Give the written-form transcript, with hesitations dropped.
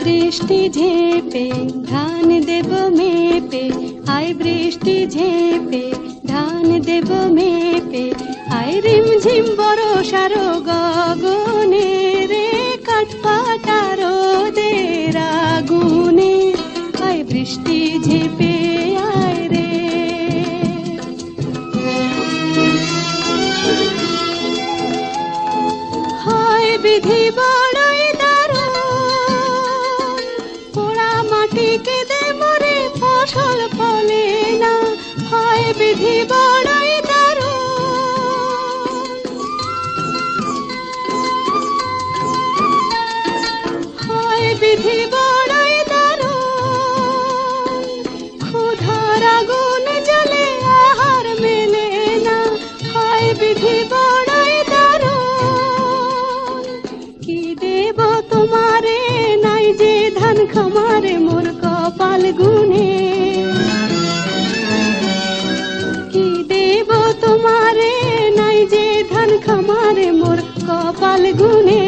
বৃষ্টি ঝেপে ধান দেব মেপে, আয় বৃষ্টি ঝেপে ধান দেব মেপে, আয় রিমঝিম বরষার গগনে রে কাঠফাটা রোদের আগুনে, আয় বৃষ্টি ঝেপে আয় রে। হয় বিধি বড়ই কেঁদে মরে ফসল ফলে না, হয় বিধি বড়ই দারুণ, হয় বিধি বড়ই দারুণ, ক্ষুধার আগুন জ্বলে আহার মেলে না, হয় বিধি বড়ই দারুণ। কি দেব তোমারে নাই যে ধান খামারে মোর কপাল গুনে, কি দেব তোমারে নাই যে ধান খামারে মোর কপাল গুনে